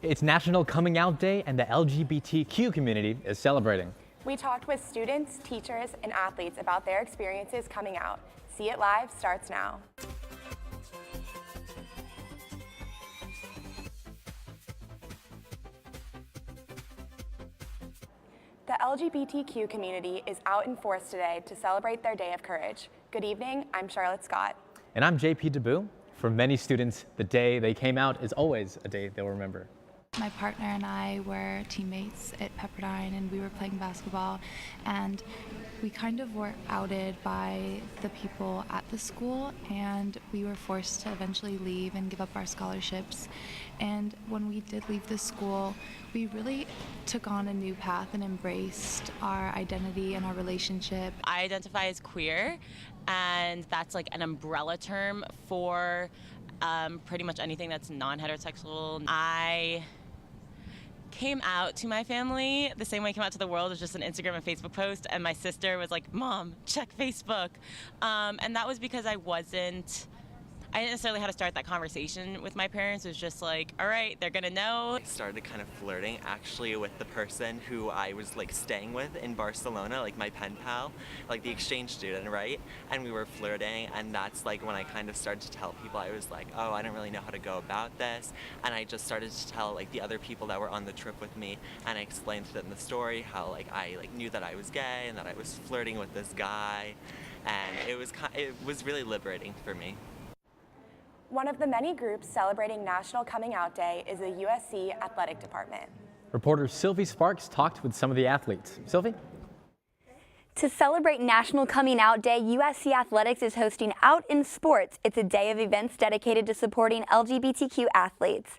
It's National Coming Out Day, and the LGBTQ community is celebrating. We talked with students, teachers, and athletes about their experiences coming out. See It Live starts now. The LGBTQ community is out in force today to celebrate their Day of Courage. Good evening, I'm Charlotte Scott. And I'm JP DeBoo. For many students, the day they came out is always a day they'll remember. My partner and I were teammates at Pepperdine, and we were playing basketball, and we kind of were outed by the people at the school, and we were forced to eventually leave and give up our scholarships. And when we did leave the school, we really took on a new path and embraced our identity and our relationship. I identify as queer, and that's like an umbrella term for pretty much anything that's non-heterosexual. I came out to my family the same way I came out to the world, as just an Instagram and Facebook post, and my sister was like, "Mom, check Facebook," and that was because I didn't necessarily how to start that conversation with my parents. It was just like, all right, they're gonna know. I started kind of flirting actually with the person who I was like staying with in Barcelona, like my pen pal, like the exchange student, right? And we were flirting, and that's like when I kind of started to tell people. I was like, oh, I don't really know how to go about this. And I just started to tell like the other people that were on the trip with me, and I explained to them the story, how like I like knew that I was gay and that I was flirting with this guy, and it was really liberating for me. One of the many groups celebrating National Coming Out Day is the USC Athletic Department. Reporter Sylvie Sparks talked with some of the athletes. Sylvie? To celebrate National Coming Out Day, USC Athletics is hosting Out in Sports. It's a day of events dedicated to supporting LGBTQ athletes.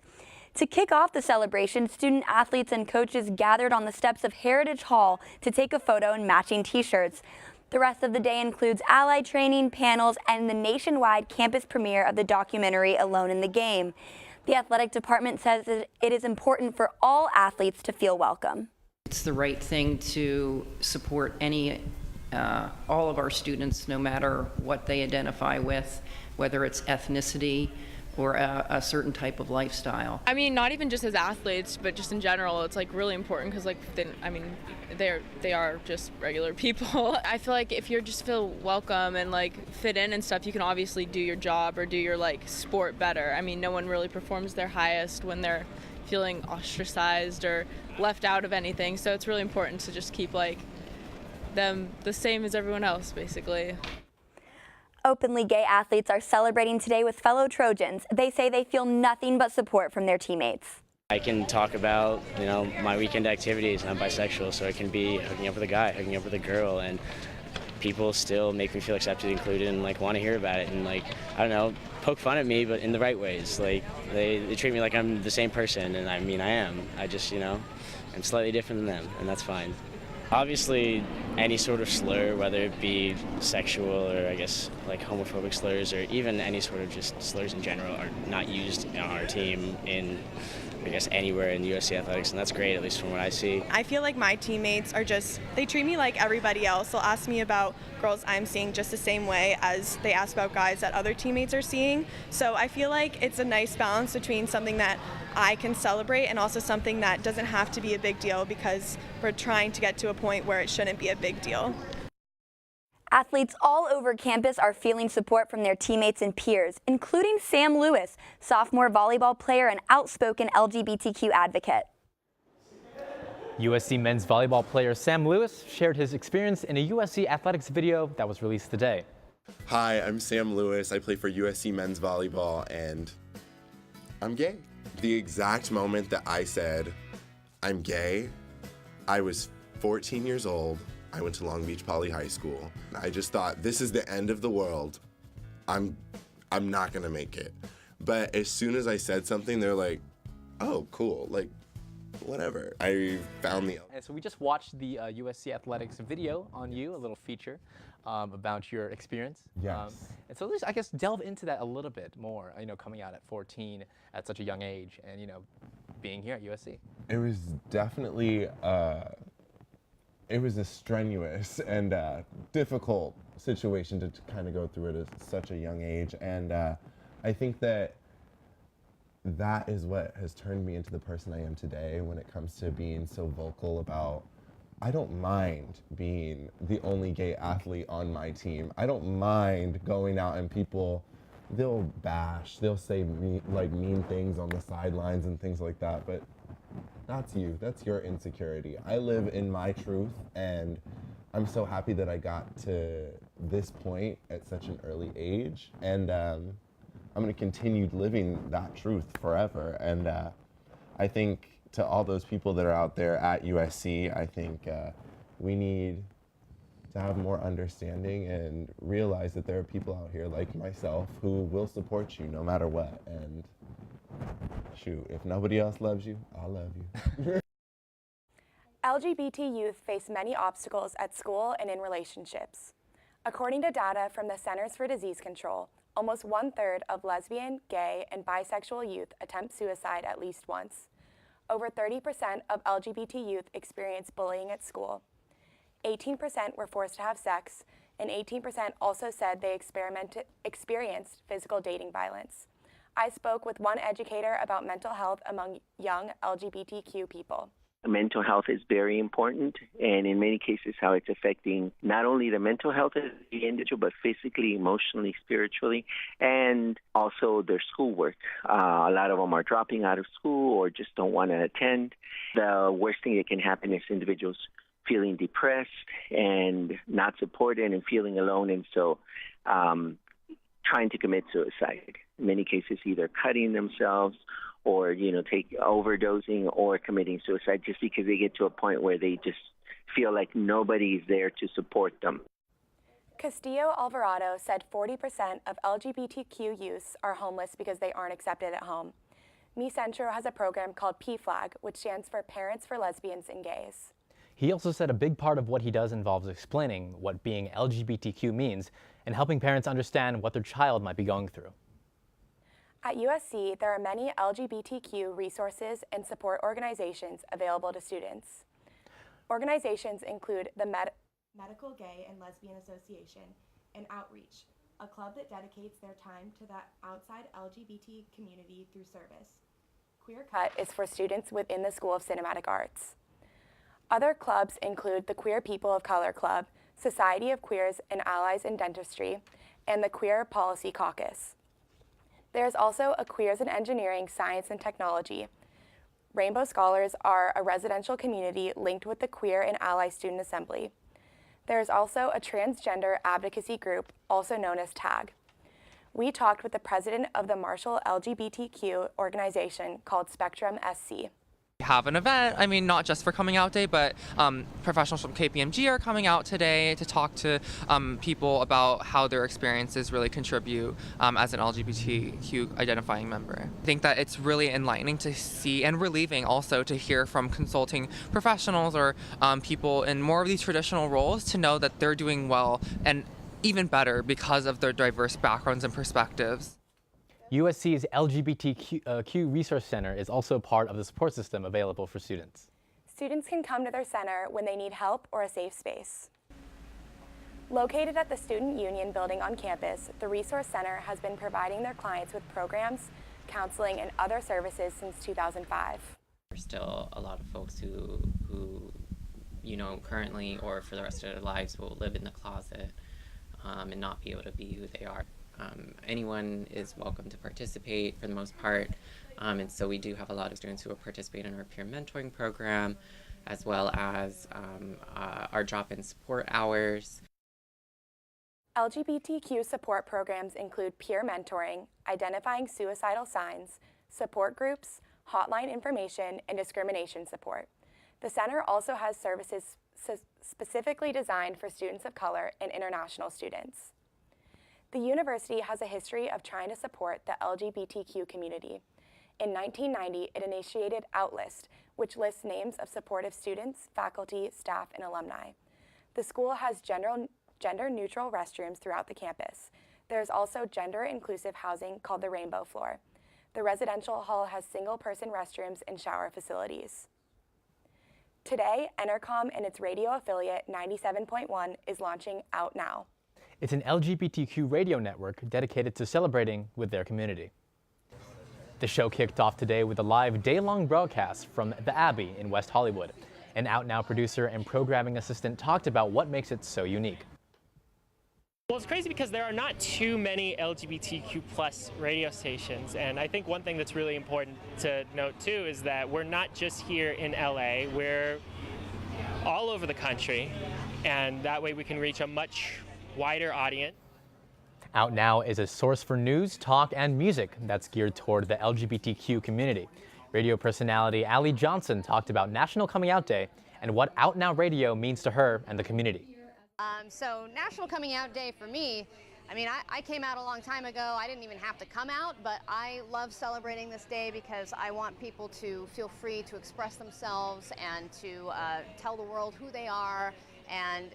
To kick off the celebration, student athletes and coaches gathered on the steps of Heritage Hall to take a photo in matching t-shirts. The rest of the day includes ally training, panels, and the nationwide campus premiere of the documentary Alone in the Game. The athletic department says that it is important for all athletes to feel welcome. It's the right thing to support all of our students, no matter what they identify with, whether it's ethnicity or a certain type of lifestyle. I mean, not even just as athletes, but just in general, it's like really important because they are just regular people. I feel like if you just feel welcome and like fit in and stuff, you can obviously do your job or do your like sport better. I mean, no one really performs their highest when they're feeling ostracized or left out of anything. So it's really important to just keep like them the same as everyone else, basically. Openly gay athletes are celebrating today with fellow Trojans. They say they feel nothing but support from their teammates. I can talk about, my weekend activities. I'm bisexual, so I can be hooking up with a guy, hooking up with a girl, and people still make me feel accepted, included, and like want to hear about it, and like, I don't know, poke fun at me, but in the right ways. Like they treat me like I'm the same person, and I mean I am. I just, I'm slightly different than them, and that's fine. Obviously, any sort of slur, whether it be sexual or I guess like homophobic slurs or even any sort of just slurs in general, are not used on our team in, I guess, anywhere in USC Athletics, and that's great, at least from what I see. I feel like my teammates they treat me like everybody else. They'll ask me about girls I'm seeing just the same way as they ask about guys that other teammates are seeing. So I feel like it's a nice balance between something that I can celebrate and also something that doesn't have to be a big deal, because we're trying to get to a point where it shouldn't be a big deal. Athletes all over campus are feeling support from their teammates and peers, including Sam Lewis, sophomore volleyball player and outspoken LGBTQ advocate. USC men's volleyball player Sam Lewis shared his experience in a USC Athletics video that was released today. Hi, I'm Sam Lewis. I play for USC men's volleyball, and I'm gay. The exact moment that I said I'm gay, I was 14 years old. I went to Long Beach Poly High School. I just thought, this is the end of the world. I'm not gonna make it. But as soon as I said something, they're like, oh, cool, like, whatever. I found the... And so we just watched the USC Athletics video on you, a little feature about your experience. Yes. And so let's, I guess, delve into that a little bit more, coming out at 14 at such a young age and, being here at USC. It was definitely, it was a strenuous and difficult situation to kind of go through it at such a young age. And I think that that is what has turned me into the person I am today when it comes to being so vocal about, I don't mind being the only gay athlete on my team. I don't mind going out and people, they'll bash, they'll say mean things on the sidelines and things like that, but that's you, that's your insecurity. I live in my truth, and I'm so happy that I got to this point at such an early age, and I'm gonna continue living that truth forever. And I think to all those people that are out there at USC, I think we need to have more understanding and realize that there are people out here like myself who will support you no matter what. And shoot, if nobody else loves you, I'll love you. LGBT youth face many obstacles at school and in relationships. According to data from the Centers for Disease Control, almost 1/3 of lesbian, gay, and bisexual youth attempt suicide at least once. Over 30% of LGBT youth experience bullying at school. 18% were forced to have sex, and 18% also said they experienced physical dating violence. I spoke with one educator about mental health among young LGBTQ people. Mental health is very important, and in many cases how it's affecting not only the mental health of the individual, but physically, emotionally, spiritually, and also their schoolwork. A lot of them are dropping out of school or just don't want to attend. The worst thing that can happen is individuals feeling depressed and not supported and feeling alone, and so trying to commit suicide. In many cases, either cutting themselves or, overdosing or committing suicide just because they get to a point where they just feel like nobody's there to support them. Castillo Alvarado said 40% of LGBTQ youths are homeless because they aren't accepted at home. Mi Centro has a program called PFLAG, which stands for Parents for Lesbians and Gays. He also said a big part of what he does involves explaining what being LGBTQ means and helping parents understand what their child might be going through. At USC, there are many LGBTQ resources and support organizations available to students. Organizations include the Medical Gay and Lesbian Association and Outreach, a club that dedicates their time to the outside LGBT community through service. Queer Cut is for students within the School of Cinematic Arts. Other clubs include the Queer People of Color Club, Society of Queers and Allies in Dentistry, and the Queer Policy Caucus. There is also a Queers in Engineering, Science, and Technology. Rainbow Scholars are a residential community linked with the Queer and Ally Student Assembly. There is also a transgender advocacy group, also known as TAG. We talked with the president of the Marshall LGBTQ organization called Spectrum SC. Have an event, not just for Coming Out Day, but professionals from KPMG are coming out today to talk to people about how their experiences really contribute as an LGBTQ identifying member. I think that it's really enlightening to see and relieving also to hear from consulting professionals or people in more of these traditional roles to know that they're doing well and even better because of their diverse backgrounds and perspectives. USC's LGBTQ Resource Center is also part of the support system available for students. Students can come to their center when they need help or a safe space. Located at the Student Union building on campus, the Resource Center has been providing their clients with programs, counseling, and other services since 2005. There's still a lot of folks who currently or for the rest of their lives will live in the closet and not be able to be who they are. Anyone is welcome to participate for the most part, and so we do have a lot of students who will participate in our peer mentoring program, as well as our drop-in support hours. LGBTQ support programs include peer mentoring, identifying suicidal signs, support groups, hotline information, and discrimination support. The center also has services specifically designed for students of color and international students. The university has a history of trying to support the LGBTQ community. In 1990, it initiated OutList, which lists names of supportive students, faculty, staff, and alumni. The school has gender-neutral restrooms throughout the campus. There is also gender-inclusive housing called the Rainbow Floor. The residential hall has single-person restrooms and shower facilities. Today, Entercom and its radio affiliate 97.1 is launching Out Now. It's an LGBTQ radio network dedicated to celebrating with their community. The show kicked off today with a live day-long broadcast from the Abbey in West Hollywood. An Out Now producer and programming assistant talked about what makes it so unique. Well, it's crazy because there are not too many LGBTQ plus radio stations, and I think one thing that's really important to note too is that we're not just here in LA, we're all over the country, and that way we can reach a much wider audience. Out Now is a source for news, talk, and music that's geared toward the LGBTQ community. Radio personality Allie Johnson talked about National Coming Out Day and what Out Now Radio means to her and the community. So National Coming Out Day for me, I mean, I came out a long time ago. I didn't even have to come out, but I love celebrating this day because I want people to feel free to express themselves and to tell the world who they are. And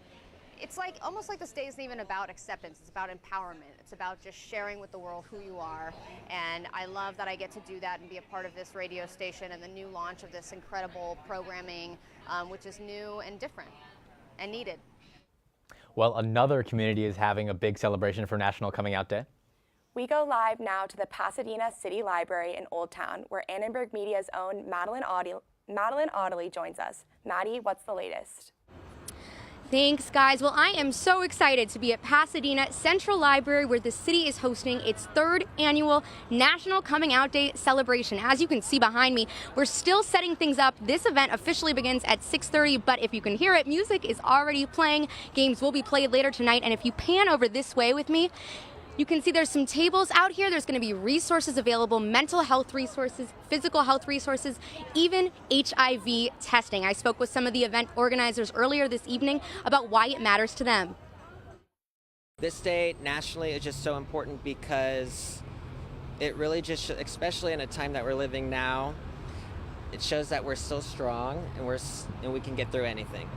it's like almost like this day isn't even about acceptance. It's about empowerment. It's about just sharing with the world who you are. And I love that I get to do that and be a part of this radio station and the new launch of this incredible programming, which is new and different and needed. Well, another community is having a big celebration for National Coming Out Day. We go live now to the Pasadena City Library in Old Town, where Annenberg Media's own Madeline Audley joins us. Maddie, what's the latest? Thanks, guys. Well, I am so excited to be at Pasadena Central Library, where the city is hosting its 3rd annual National Coming Out Day celebration. As you can see behind me, we're still setting things up. This event officially begins at 6:30, but if you can hear it, music is already playing. Games will be played later tonight, and if you pan over this way with me, you can see there's some tables out here. There's going to be resources available, mental health resources, physical health resources, even HIV testing. I spoke with some of the event organizers earlier this evening about why it matters to them. This day nationally is just so important because it really just, especially in a time that we're living now, it shows that we're still strong and we can get through anything.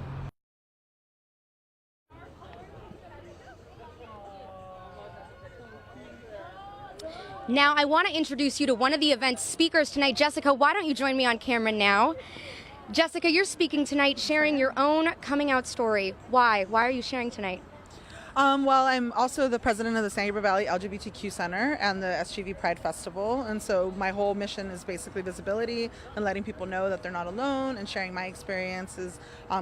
Now, I want to introduce you to one of the event's speakers tonight. Jessica, why don't you join me on camera now? Jessica, you're speaking tonight, sharing your own coming out story. Why? Why are you sharing tonight? Well, I'm also the president of the San Gabriel Valley LGBTQ Center and the SGV Pride Festival, and so my whole mission is basically visibility and letting people know that they're not alone, and sharing my experiences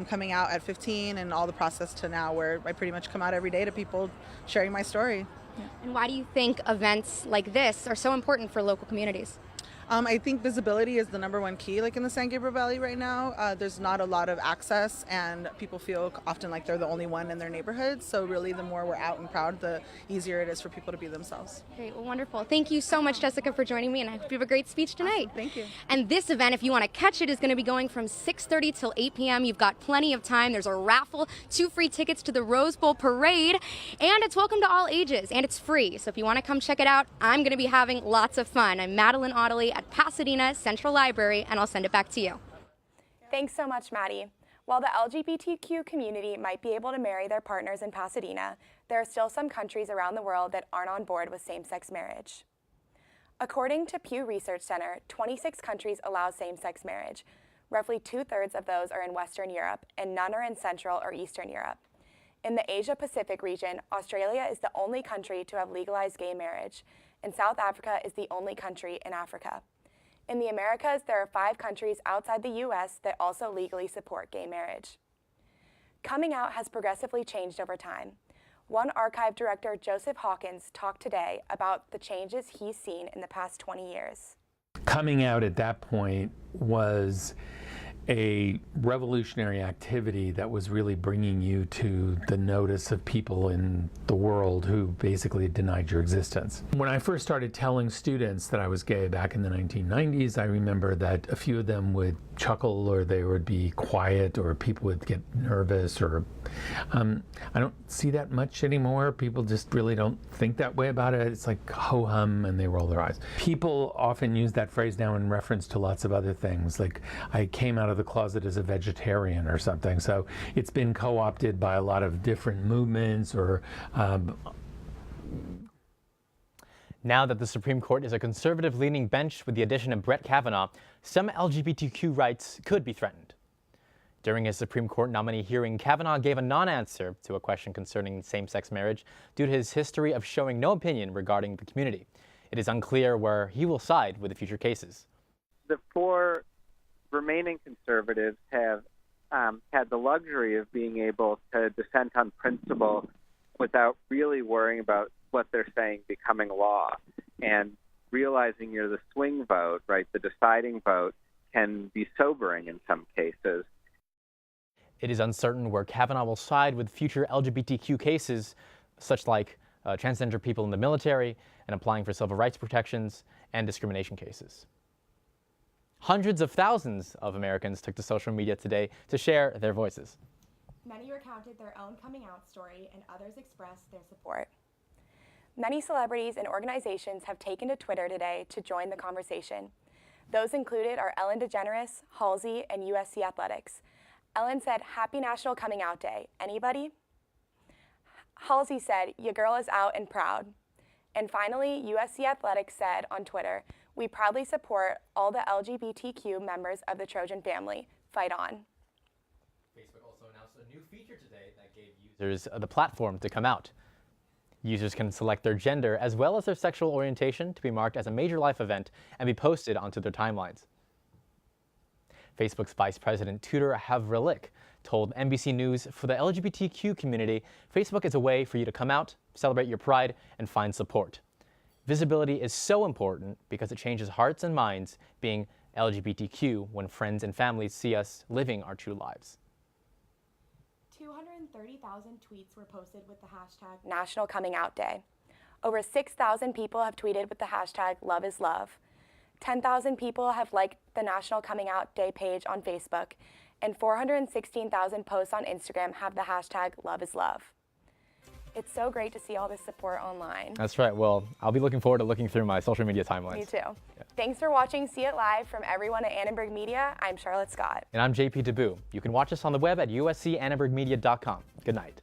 coming out at 15 and all the process to now, where I pretty much come out every day to people sharing my story. And why do you think events like this are so important for local communities? I think visibility is the #1 key, like in the San Gabriel Valley right now. There's not a lot of access, and people feel often like they're the only one in their neighborhood. So really, the more we're out and proud, the easier it is for people to be themselves. Great, well, wonderful. Thank you so much, Jessica, for joining me, and I hope you have a great speech tonight. Awesome. Thank you. And this event, if you want to catch it, is going to be going from 6:30 till 8 p.m. You've got plenty of time. There's a raffle, 2 free tickets to the Rose Bowl Parade, and it's welcome to all ages, and it's free. So if you want to come check it out, I'm going to be having lots of fun. I'm Madeline Audley at Pasadena Central Library, and I'll send it back to you. Thanks so much, Maddie. While the LGBTQ community might be able to marry their partners in Pasadena, there are still some countries around the world that aren't on board with same-sex marriage. According to Pew Research Center, 26 countries allow same-sex marriage. Roughly 2/3 of those are in Western Europe, and none are in Central or Eastern Europe. In the Asia-Pacific region, Australia is the only country to have legalized gay marriage, and South Africa is the only country in Africa. In the Americas, there are 5 countries outside the U.S. that also legally support gay marriage. Coming out has progressively changed over time. One archive director, Joseph Hawkins, talked today about the changes he's seen in the past 20 years. Coming out at that point was a revolutionary activity that was really bringing you to the notice of people in the world who basically denied your existence. When I first started telling students that I was gay back in the 1990s, I remember that a few of them would chuckle, or they would be quiet, or people would get nervous, or I don't see that much anymore. People just really don't think that way about it. It's like ho-hum, and they roll their eyes. People often use that phrase now in reference to lots of other things, like I came out of the closet as a vegetarian or something. So it's been co-opted by a lot of different movements, or Now that the Supreme Court is a conservative-leaning bench with the addition of Brett Kavanaugh, some LGBTQ rights could be threatened. During his Supreme Court nominee hearing, Kavanaugh gave a non-answer to a question concerning same-sex marriage due to his history of showing no opinion regarding the community. It is unclear where he will side with the future cases. The four remaining conservatives have had the luxury of being able to dissent on principle without really worrying about what they're saying becoming law. And realizing you're the swing vote, right, the deciding vote, can be sobering in some cases. It is uncertain where Kavanaugh will side with future LGBTQ cases, such like transgender people in the military and applying for civil rights protections and discrimination cases. Hundreds of thousands of Americans took to social media today to share their voices. Many recounted their own coming out story and others expressed their support. Many celebrities and organizations have taken to Twitter today to join the conversation. Those included are Ellen DeGeneres, Halsey, and USC Athletics. Ellen said, "Happy National Coming Out Day. Anybody?" Halsey said, "Your girl is out and proud." And finally, USC Athletics said on Twitter, "We proudly support all the LGBTQ members of the Trojan family. Fight on." Facebook also announced a new feature today that gave users the platform to come out. Users can select their gender as well as their sexual orientation to be marked as a major life event and be posted onto their timelines. Facebook's Vice President Tudor Havrilik told NBC News, for the LGBTQ community, Facebook is a way for you to come out, celebrate your pride, and find support. Visibility is so important because it changes hearts and minds being LGBTQ when friends and families see us living our true lives. 230,000 tweets were posted with the hashtag National Coming Out Day. Over 6,000 people have tweeted with the hashtag #LoveIsLove. 10,000 people have liked the National Coming Out Day page on Facebook, and 416,000 posts on Instagram have the hashtag #LoveIsLove. It's so great to see all this support online. That's right. Well, I'll be looking forward to looking through my social media timelines. Me too. Yeah. Thanks for watching See It Live from everyone at Annenberg Media. I'm Charlotte Scott. And I'm JP DeBoo. You can watch us on the web at uscannenbergmedia.com. Good night.